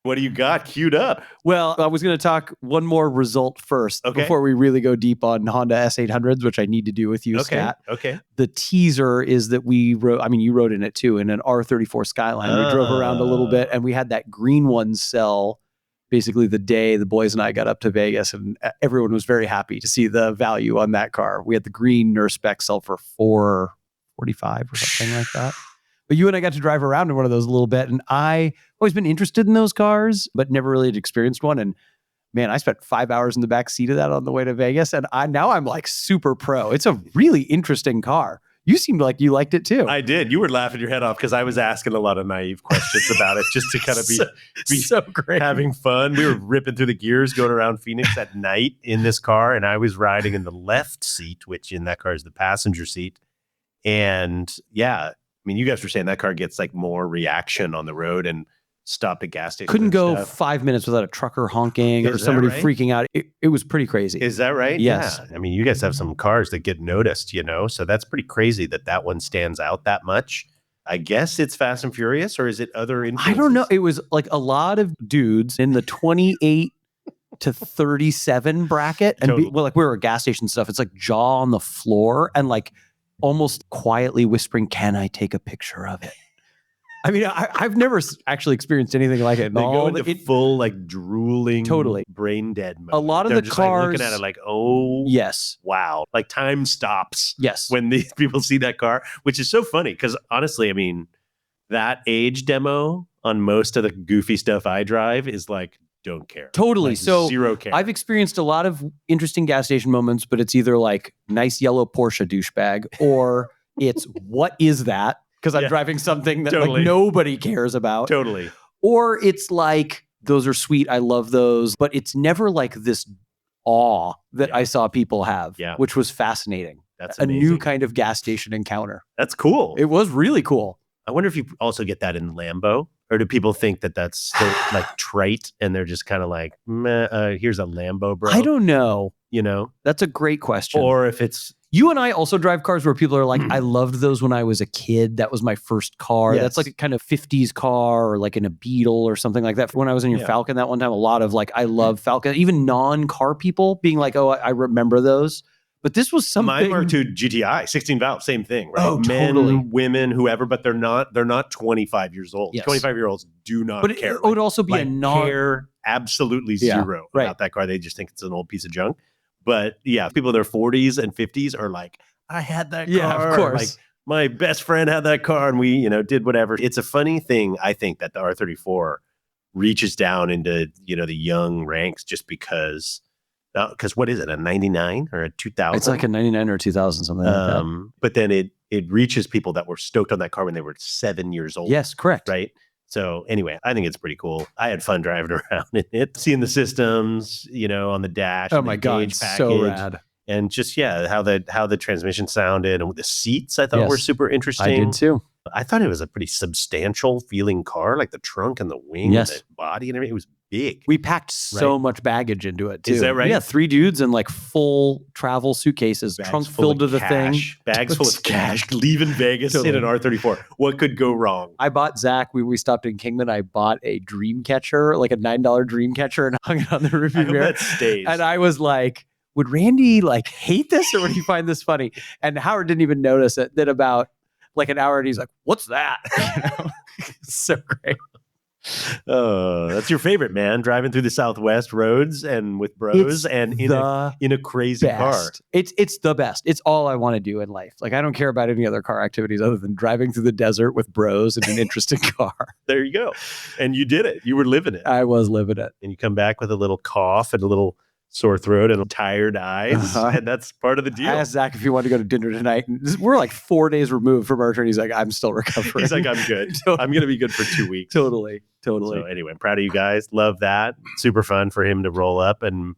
What do you got queued up? Well, I was going to talk one more result first before we really go deep on Honda S800s, which I need to do with you, Scat. Okay. The teaser is that we rode, you rode in it too, in an R34 Skyline. We drove around a little bit, and we had that green one sell basically the day the boys and I got up to Vegas, and everyone was very happy to see the value on that car. We had the green N-Spec sell for $445 or something like that. But you and I got to drive around in one of those a little bit, and I always been interested in those cars, but never really had experienced one. And man, I spent 5 hours in the back seat of that on the way to Vegas, and now I'm like super pro. It's a really interesting car. You seemed like you liked it too. I did. You were laughing your head off because I was asking a lot of naive questions about it just to kind of be so great, having fun. We were ripping through the gears going around Phoenix at night in this car, and I was riding in the left seat, which in that car is the passenger seat. And yeah, you guys were saying that car gets like more reaction on the road and stopped at gas stations. Couldn't go 5 minutes without a trucker honking or somebody freaking out. It was pretty crazy. Is that right? Yes. Yeah. You guys have some cars that get noticed, so that's pretty crazy that one stands out that much. I guess it's Fast and Furious, or is it other influences? I don't know. It was like a lot of dudes in the 28 to 37 bracket. And Totally. we were at gas station stuff. It's like jaw on the floor and like almost quietly whispering, "Can I take a picture of it?" I've never actually experienced anything like it. They go into full like drooling, totally brain dead mode. A lot of They're the just cars like looking at it like, oh yes, wow, like time stops. Yes, when these people see that car, which is so funny because honestly, that age demo on most of the goofy stuff I drive is like, don't care. Totally. Like, so zero care. I've experienced a lot of interesting gas station moments, but it's either like nice yellow Porsche douchebag or it's what is that? Because I'm driving something that like nobody cares about. Totally. Or it's like, those are sweet. I love those. But it's never like this awe that I saw people have, which was fascinating. That's a amazing. new kind of gas station encounter. That's cool. It was really cool. I wonder if you also get that in Lambo, or do people think that that's still like trite and they're just kind of like, meh, here's a Lambo, bro? I don't know. That's a great question. Or if it's... You and I also drive cars where people are like, I loved those when I was a kid. That was my first car. Yes. That's like a kind of 50s car or like in a Beetle or something like that. When I was in your Falcon that one time, a lot of like, I love Falcon. Even non-car people being like, oh, I remember those. But this was something... Mine were to GTI, 16 valve, same thing, right? Oh, Men, totally. women, whoever, but they're not 25 years old. Yes. 25-year-olds do not but care. It would also be a non... care absolutely zero about that car. They just think it's an old piece of junk. But yeah, people in their 40s and 50s are like, I had that car. Yeah, of course. Like, my best friend had that car and we, did whatever. It's a funny thing, I think, that the R34 reaches down into, the young ranks just because what is it, a 99 or a 2000? It's like a 99 or 2000, something like that. But then it reaches people that were stoked on that car when they were 7 years old. Yes, correct. Right? So anyway, I think it's pretty cool. I had fun driving around in it, seeing the systems, on the dash. Oh my God, it's so rad. And just, how the transmission sounded and the seats I thought were super interesting. I did too. I thought it was a pretty substantial feeling car, like the trunk and the wing and the body and everything. It was big. We packed so much baggage into it too. Is that right? Yeah, 3 dudes and like full travel suitcases, Bags trunk full filled to of the thing. Bags full of cash, leaving Vegas in an R34. What could go wrong? I bought Zach, we stopped in Kingman. I bought a dream catcher, like a $9 dream catcher, and hung it on the rearview mirror. That stays. And I was like, would Randy like hate this or would he find this funny? And Howard didn't even notice it. Then about like an hour and he's like, what's that? So great. Oh, that's your favorite, man. Driving through the Southwest roads and with bros and in a crazy car. It's the best. It's all I want to do in life. Like I don't care about any other car activities other than driving through the desert with bros in an interesting car. There you go. And you did it. You were living it. I was living it. And you come back with a little cough and a little sore throat and tired eyes. And that's part of the deal. I asked Zach if he wanted to go to dinner tonight. And we're like 4 days removed from our turn. He's like, I'm still recovering. He's like, I'm good. I'm going to be good for 2 weeks. Totally. So anyway, I'm proud of you guys. Love that. Super fun for him to roll up. And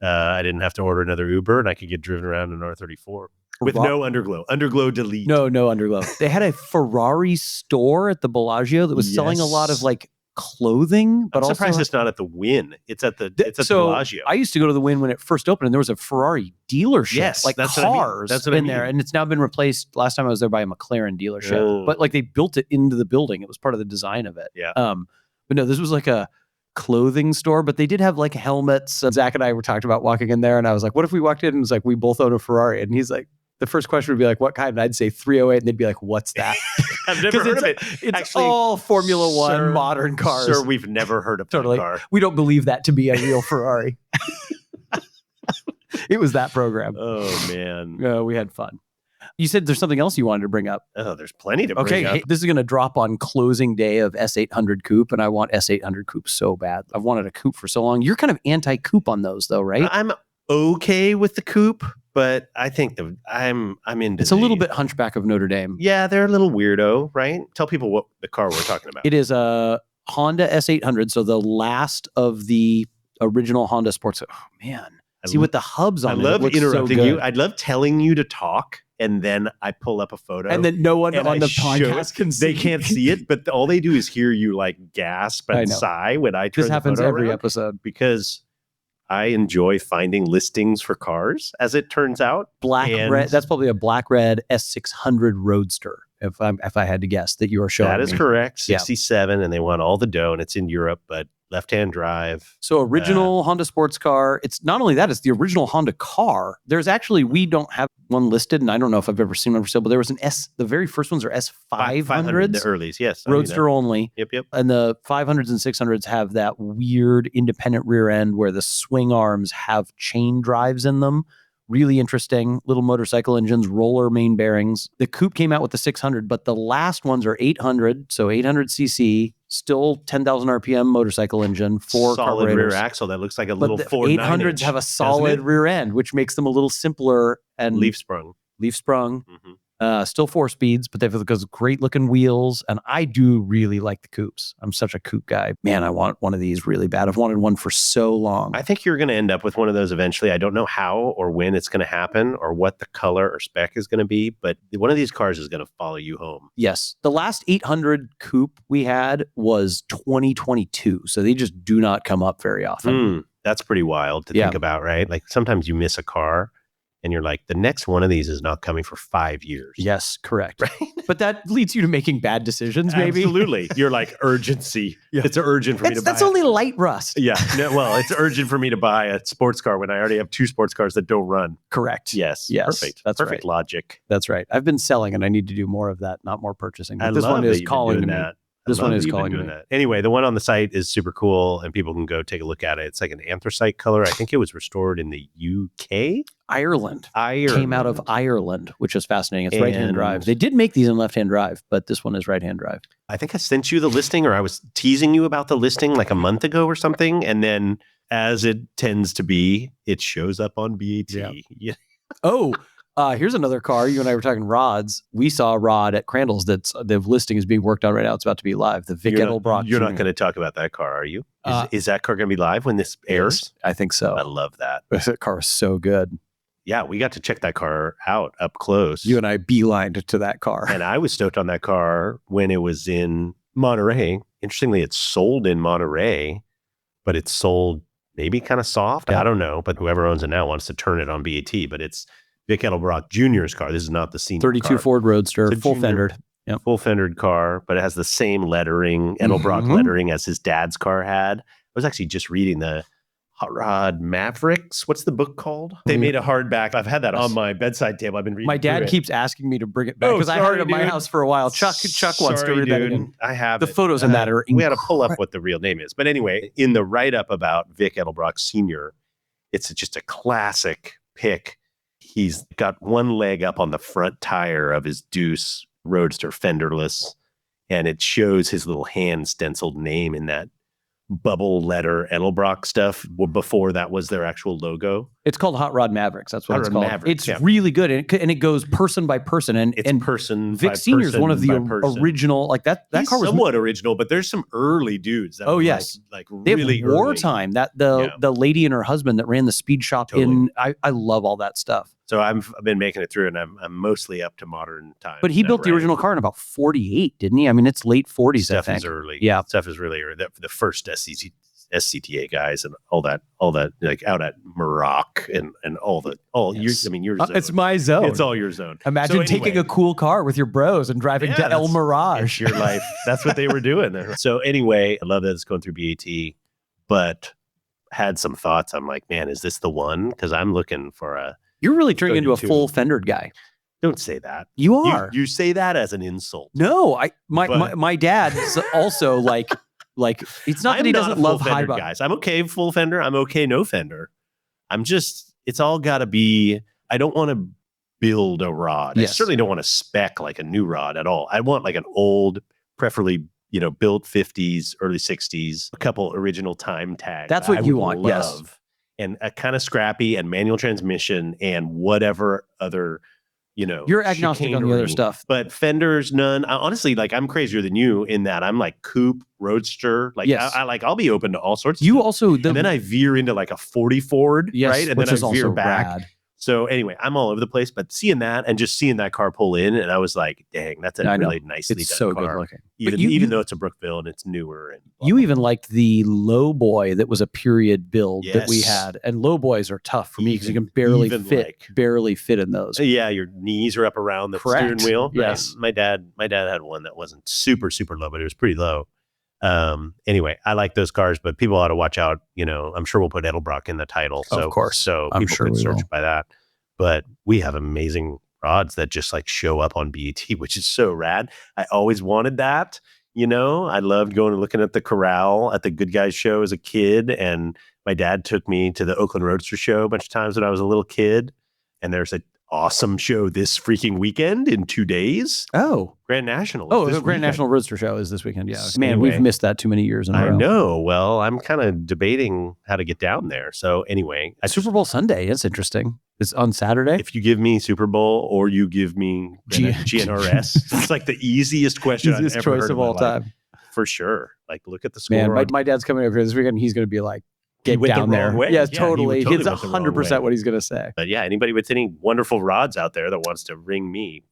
I didn't have to order another Uber and I could get driven around in R34 with no underglow. Underglow delete. No underglow. They had a Ferrari store at the Bellagio that was selling a lot of like clothing, but I'm surprised also it's not at the Wynn. It's at the Bellagio. I used to go to the Wynn when it first opened, and there was a Ferrari dealership. Yes, like that's cars what I mean. That's what I mean. there, and it's now been replaced. Last time I was there by a McLaren dealership, but like they built it into the building. It was part of the design of it. Yeah. But no, this was like a clothing store, but they did have like helmets. Zach and I were talking about walking in there, and I was like, "What if we walked in and it was like we both own a Ferrari?" And he's like, the first question would be like, what kind? And I'd say 308, and they'd be like, what's that? I've never heard of it. It's actually, all Formula One modern cars. Sir, we've never heard of that car. We don't believe that to be a real Ferrari. It was that program. Oh, man. We had fun. You said there's something else you wanted to bring up. Oh, there's plenty to bring up. Hey, this is going to drop on closing day of S800 Coupe, and I want S800 Coupe so bad. I've wanted a Coupe for so long. You're kind of anti-Coupe on those, though, right? I'm okay with the Coupe, but I think I'm into it's a little bit Hunchback of Notre Dame. Yeah, they're a little weirdo, right? Tell people what the car we're talking about. It is a Honda S800, so the last of the original Honda sports. Oh, man. See, with the hubs on it. I love interrupting you. I love telling you to talk, and then I pull up a photo. And then no one on the podcast can see. They can't see it, but all they do is hear you like gasp and sigh when I turn this happens the photo every around, episode. because I enjoy finding listings for cars, as it turns out. Red. That's probably a black red S600 Roadster. If I had to guess that you are showing. That is correct. 67, and they want all the dough, and it's in Europe, but left-hand drive. So original Honda sports car. It's not only that, it's the original Honda car. There's actually, we don't have one listed, and I don't know if I've ever seen one for sale, but there was an the very first ones are S500s. The earlies, yes. Roadster only. Yep. And the 500s and 600s have that weird independent rear end where the swing arms have chain drives in them. Really interesting little motorcycle engines, roller main bearings. The Coupe came out with the 600, but the last ones are 800, so 800cc, still 10,000 RPM motorcycle engine, 4 solid carburetors. rear axle that looks like a little 4.9 800s have a solid rear end, which makes them a little simpler and leaf sprung. Mm-hmm. Still 4 speeds, but they've got those great looking wheels. And I do really like the Coupes. I'm such a Coupe guy. Man, I want one of these really bad. I've wanted one for so long. I think you're going to end up with one of those eventually. I don't know how or when it's going to happen or what the color or spec is going to be, but one of these cars is going to follow you home. Yes. The last 800 Coupe we had was 2022. So they just do not come up very often. That's pretty wild to think about, right? Like sometimes you miss a car and you're like, the next one of these is not coming for 5 years. Yes, correct. Right? But that leads you to making bad decisions, maybe. Absolutely. You're like, urgency. Yeah. It's urgent for me to buy. That's only light rust. Yeah. No, well, it's urgent for me to buy a sports car when I already have 2 sports cars that don't run. Correct. Yes. Perfect. That's perfect logic. That's right. I've been selling and I need to do more of that, not more purchasing. But I this love one is calling to me. This one is calling me. Anyway, the one on the site is super cool and people can go take a look at it. It's like an anthracite color. I think it was restored in the UK. Ireland. Came out of Ireland, which is fascinating. It's right-hand drive. They did make these in left-hand drive, but this one is right-hand drive. I think I sent you the listing, or I was teasing you about the listing like a month ago or something. And then, as it tends to be, it shows up on BAT. Yeah. Here's another car. You and I were talking rods. We saw a rod at Crandall's that's the listing is being worked on right now. It's about to be live. The Vic Edelbrock. You're not going to talk about that car, are you? Is that car going to be live when this airs? I think so. I love that. That car is so good. Yeah, we got to check that car out up close. You and I beelined to that car. And I was stoked on that car when it was in Monterey. Interestingly, it's sold in Monterey, but it's sold maybe kind of soft. I don't know, but whoever owns it now wants to turn it on BAT. But it's Vic Edelbrock Jr.'s car. This is not the senior 32 car. Ford Roadster, It's a full junior- fendered. Yep. Full fendered car, but it has the same lettering, Edelbrock lettering as his dad's car had. I was actually just reading the Hot Rod Mavericks. What's the book called? They made a hardback. I've had that on my bedside table. I've been reading. My dad through it. keeps asking me to bring it back because I had it at my house for a while. Chuck wants to read that again. I have The photos in that are we had to pull up what the real name is. But anyway, in the write-up about Vic Edelbrock Sr., it's just a classic pick. He's got one leg up on the front tire of his Deuce Roadster fenderless, and it shows his little hand stenciled name in that bubble letter Edelbrock stuff before that was their actual logo. It's called Hot Rod Mavericks. That's what Hot it's Rod called. Mavericks, It's really good, and it goes person by person. And It's person Vic by Senior is one of the person by person. original. Like that He's car was somewhat original, but there's some early dudes. That Oh, were yes. like they really have wartime. That the lady and her husband that ran the speed shop Totally. I love all that stuff. So I've been making it through, and I'm mostly up to modern times. But he built the original car in about 48, didn't he? I mean, it's late 40s. Stuff I think. is early. Yeah. Stuff is really early. The first SCTA guys and all that, like out at Muroc and all Yes. your zone. It's my zone. It's all your zone. Imagine So taking anyway, a cool car with your bros and driving to El it's Mirage. your life. That's what they were doing there. So anyway, I love that it's going through BAT, but had some thoughts. I'm like, man, is this the one? Because I'm looking for a. You're really turning into a 32. full fendered guy. Don't say that. You are. You say that as an insult. No, my dad's also like it's not that he doesn't love high fender, guys. I'm okay full fender. I'm okay no fender. I'm just. It's all got to be. I don't want to build a rod. Yes. I certainly don't want to spec like a new rod at all. I want like an old, preferably built 50s, early 60s, a couple original time tags. That's what I you would want. Yes. And a kind of scrappy and manual transmission and whatever other. You're agnostic on the other chicanery. stuff. But fenders, none. Honestly, like I'm crazier than you in that I'm like coupe, roadster. Like Yes. I'll be open to all sorts. You of stuff. also And then I veer into like a 40 Ford, yes, right? And which then is I veer also back. rad. So anyway, I'm all over the place. But seeing that and just seeing that car pull in, and I was like, dang, that's a I know. really nicely It's done so car. good looking. Even But you though it's a Brookville and it's newer. And You even liked the low boy that was a period build that we Yes. had, and low boys are tough for me because you Even- can barely even fit in those. Yeah, your knees are up around the Correct. steering wheel. Yes. My dad had one that wasn't super, super low, but it was pretty low. Anyway, I like those cars, but people ought to watch out. I'm sure we'll put Edelbrock in the title. So, Of course. So I'm people sure can we search will. by that. But we have amazing rods that just like show up on BAT, which is so rad. I always wanted that. I loved going and looking at the Corral at the Good Guys show as a kid. And my dad took me to the Oakland Roadster show a bunch of times when I was a little kid. And there's an awesome show this freaking weekend in 2 days. Oh, Grand National. the this Grand weekend. National Roadster Show is this weekend. Yeah, man, Anyway. we've missed that too many years in a I row. know. Well, I'm kind of debating how to get down there. So anyway, Super Bowl Sunday. That's interesting. It's on Saturday. if you give me Super Bowl or you give me GNRS, it's like the easiest question Easiest I've ever choice heard of in my all life. time. For sure. Like, look at the score. Man, on- my dad's coming over here this weekend. He's going to be like, He get went the down there. wrong way. Yes, Yeah, he totally. totally It's went the wrong 100% way. what he's going to say. But yeah, anybody with any wonderful rods out there that wants to ring me,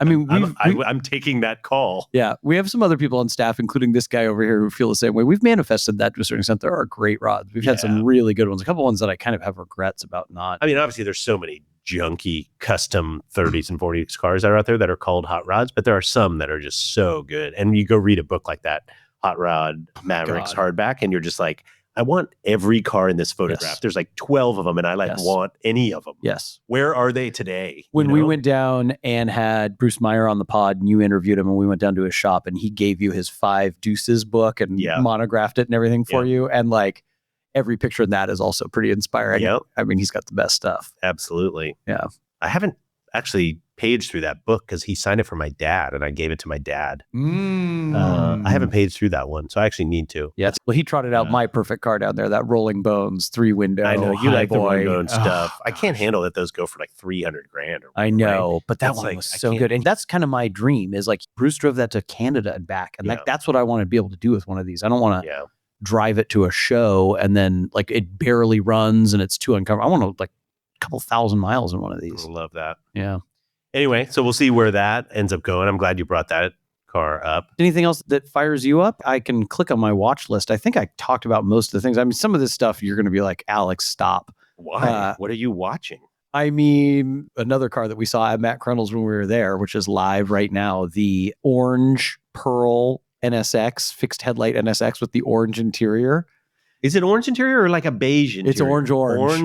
I mean, I'm taking that call. Yeah, we have some other people on staff, including this guy over here, who feel the same way. We've manifested that to a certain extent. There are great rods. We've had some really good ones. A couple ones that I kind of have regrets about not. I mean, obviously, there's so many junky custom 30s and 40s cars that are out there that are called hot rods, but there are some that are just so good. And you go read a book like that, Hot Rod Mavericks hardback, and you're just like, I want every car in this photograph. Yes. There's like 12 of them, and I want any of them. Yes. Where are they today? When we went down and had Bruce Meyer on the pod, and you interviewed him, and we went down to his shop, and he gave you his 5 Deuces book and monographed it and everything for you. And like every picture in that is also pretty inspiring. Yep. I mean, he's got the best stuff. Absolutely. Yeah. I haven't actually paged through that book because he signed it for my dad, and I gave it to my dad. I haven't paged through that one, so I actually need to. Yes. Well, he trotted out my perfect car down there, that Rolling Bones 3-window. I know you like the boy. Rolling stuff. I can't handle that those go for like $300,000. Or I know, right? but that That's one like, was I so can't- good. And that's kind of my dream is like Bruce drove that to Canada and back. And like, that's what I want to be able to do with one of these. I don't want to drive it to a show and then like it barely runs and it's too uncomfortable. I want to like a couple thousand miles in one of these. I love that. Yeah. Anyway, so we'll see where that ends up going. I'm glad you brought that car up. Anything else that fires you up? I can click on my watch list. I think I talked about most of the things. I mean, some of this stuff you're going to be like, Alex, stop. Why? What are you watching? I mean, another car that we saw at Matt Crendel's when we were there, which is live right now, the orange pearl NSX, fixed headlight NSX with the orange interior. Is it orange interior or like a beige interior? It's orange.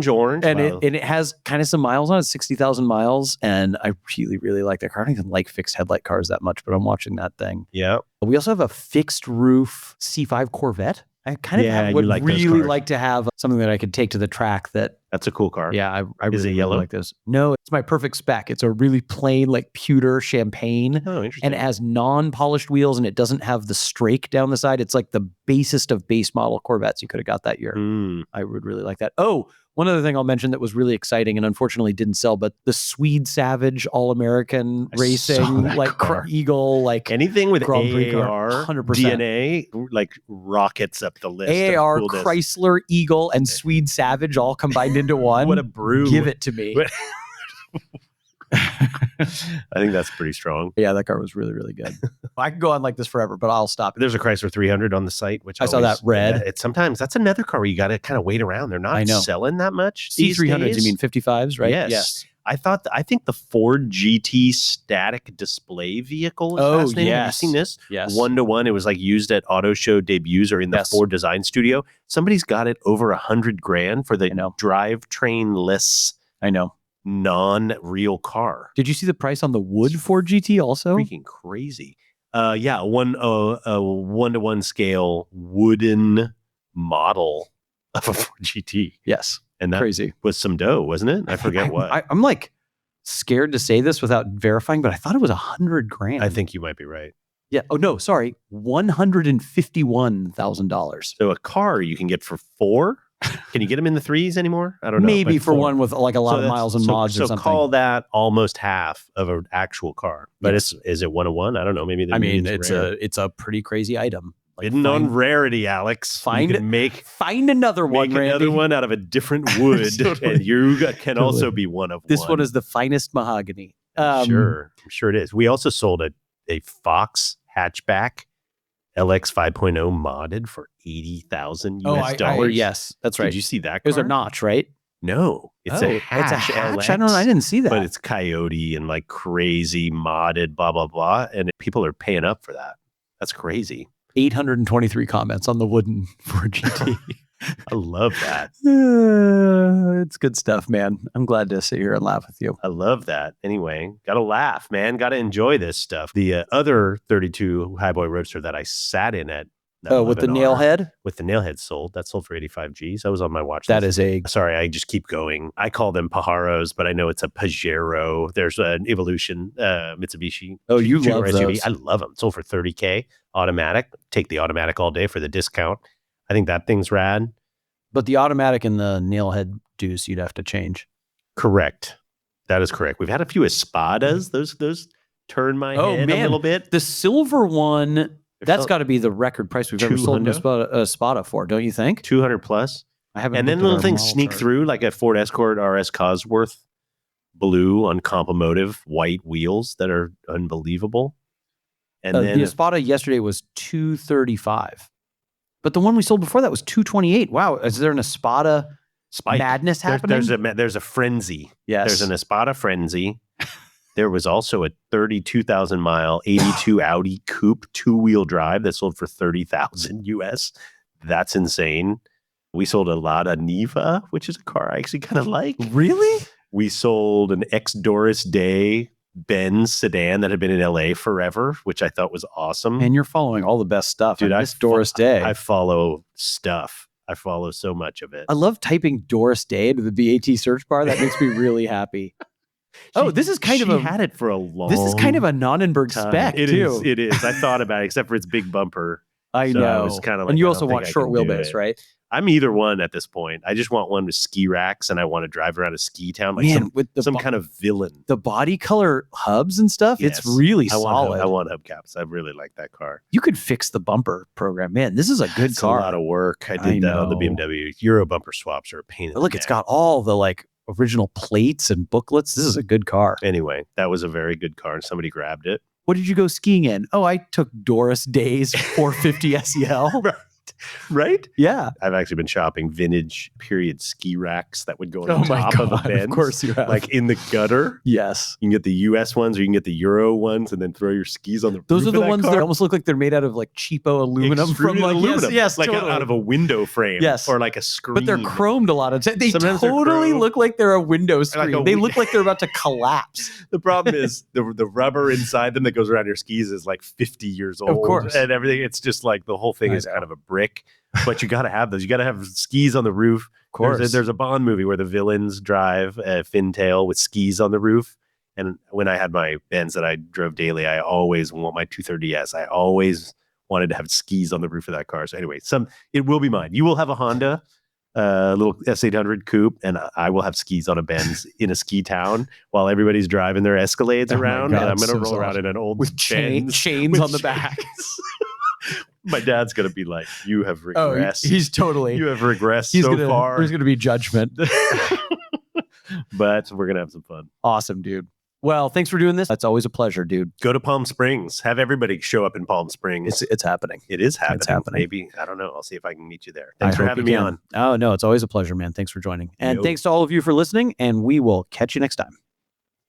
Orange. And, wow. it has kind of some miles on it, 60,000 miles. And I really, really like that car. I don't even like fixed headlight cars that much, but I'm watching that thing. Yeah. We also have a fixed roof C5 Corvette. I kind of would really like to have something that I could take to the track That's a cool car. Yeah, I Is really, it yellow? Really like this. No, it's my perfect spec. It's a really plain, like pewter champagne. Oh, interesting. And it has non-polished wheels and it doesn't have the strake down the side. It's like the basest of base model Corvettes you could have got that year. I would really like that. Oh, one other thing I'll mention that was really exciting and unfortunately didn't sell, but the Swede Savage All-American Racing, like Eagle, like anything with Grand Prix AAR 100%. DNA, like rockets up the list. AAR, Chrysler, Eagle, and Swede Savage all combined into one. What a brew. Give it to me. I think that's pretty strong. Yeah, that car was really, really good. I could go on like this forever, but I'll stop. There's a Chrysler 300 on the site, which I saw that red. It's sometimes that's another car where you got to kind of wait around. They're not selling that much. C300s, you mean 55s, right? Yes. I think the Ford GT static display vehicle is fascinating. Have you seen this? Yes. 1-to-1. It was like used at auto show debuts or in the Ford design studio. Somebody's got it over $100,000 for the drivetrain-less. I know. Non-real car. Did you see the price on the Wood Ford GT also? Freaking crazy. A 1-to-1 scale wooden model of a Ford GT. Yes. And that crazy was some dough, wasn't it? I forget what. I'm like scared to say this without verifying, but I thought it was $100,000. I think you might be right. Yeah. Oh no, sorry. $151,000. So a car you can get for $4,000. Can you get them in the $3s anymore? I don't know. Maybe for one with like a lot of miles and mods or something. So call that almost half of an actual car. But is it 1-to-1? I don't know. Maybe it's a pretty crazy item. Like hidden on rarity, Alex. Find another one, Randy. Another one out of a different wood, and you can also be one of this one. one is the finest mahogany. I'm sure it is. We also sold a Fox hatchback LX 5.0 modded for $80,000 US. Yes, that's right. Did you see that car? There's a notch, right? No, it's a hatch. LX. I didn't see that. But it's Coyote and like crazy modded, blah, blah, blah. And people are paying up for that. That's crazy. 823 comments on the wooden Ford GT. I love that. It's good stuff, man. I'm glad to sit here and laugh with you. I love that. Anyway, got to laugh, man. Got to enjoy this stuff. The other 32 Highboy Roadster that I sat in at. With the nailhead? With the nailhead sold. That sold for 85 G's. That was on my watch list. That is Sorry, I just keep going. I call them Pajaros, but I know it's a Pajero. There's an Evolution Mitsubishi. Oh, you love SUV. those. I love them. Sold for 30K. Automatic. Take the automatic all day for the discount. I think that thing's rad. But the automatic and the nailhead deuce, you'd have to change. Correct. That is correct. We've had a few Espadas. Those turn my head a little bit. The silver one, that's got to be the record price we've ever sold a Spada for, don't you think? 200 plus. I haven't. And then little things sneak through, like a Ford Escort RS Cosworth blue on Compomotive white wheels that are unbelievable. And then the Espada yesterday was $235. But the one we sold before that was $228. Wow, is there an Espada madness happening? There's a frenzy. Yes. There's an Espada frenzy. There was also a 32,000 mile 82 Audi Coupe 2-wheel drive that sold for $30,000 US. That's insane. We sold a Lada Niva, which is a car I actually kind of like. Really? We sold an ex-Doris Day Benz sedan that had been in LA forever, which I thought was awesome. And you're following all the best stuff. Dude, Doris Day. I follow stuff. I follow so much of it. I love typing Doris Day into the BAT search bar. That makes me really happy. This is kind of had it for a long. This is kind of a Nonnenberg spec too. It is. I thought about it, except for its big bumper. I know. It's kind of like, and you also want short wheelbase, right? I'm either one at this point. I just want one with ski racks, and I want to drive around a ski town like some kind of villain. The body color hubs and stuff, yes. It's really solid. I want hubcaps. I really like that car. You could fix the bumper program. Man, this is a good car. A lot of work. I did that on the BMW. Euro bumper swaps are a pain in the neck. It's got all the original plates and booklets. This is a good car. Anyway, that was a very good car, and somebody grabbed it. What did you go skiing in? Oh, I took Doris Day's 450 SEL. Right? Yeah. I've actually been shopping vintage period ski racks that would go on Oh the my top of a God, Benz. of course you have. Like in the gutter. Yes. You can get the US ones or you can get the Euro ones and then throw your skis on the Those roof are the of that ones car. that almost look like they're made out of like cheapo aluminum Extruded from like aluminum. Yes, like totally. out of a window frame. Yes. Or like a screen. But they're chromed a lot of times. They Sometimes they're totally chromed. look like they're a window screen. a They wi- look like they're about to collapse. The problem is the rubber inside them that goes around your skis is like 50 years old. Of course. And everything. It's just like the whole thing I is know. kind of a brick. But you got to have those. You got to have skis on the roof. Of course. There's a Bond movie where the villains drive a fintail with skis on the roof. And when I had my Benz that I drove daily, I always want my 230S. I always wanted to have skis on the roof of that car. So anyway, it will be mine. You will have a Honda, little S800 coupe, and I will have skis on a Benz in a ski town while everybody's driving their Escalades Oh my around. God, and I'm going to so roll around awesome. in an old With Benz chains with on the back. My dad's going to be like, you have Oh, regressed. he's totally. You have regressed far. There's going to be judgment. But we're going to have some fun. Awesome, dude. Well, thanks for doing this. That's always a pleasure, dude. Go to Palm Springs. Have everybody show up in Palm Springs. It's happening. It is happening. It's happening. Maybe. I don't know. I'll see if I can meet you there. Thanks for hope having you me can. on. Oh, no, it's always a pleasure, man. Thanks for joining. And Yo. thanks to all of you for listening, and we will catch you next time.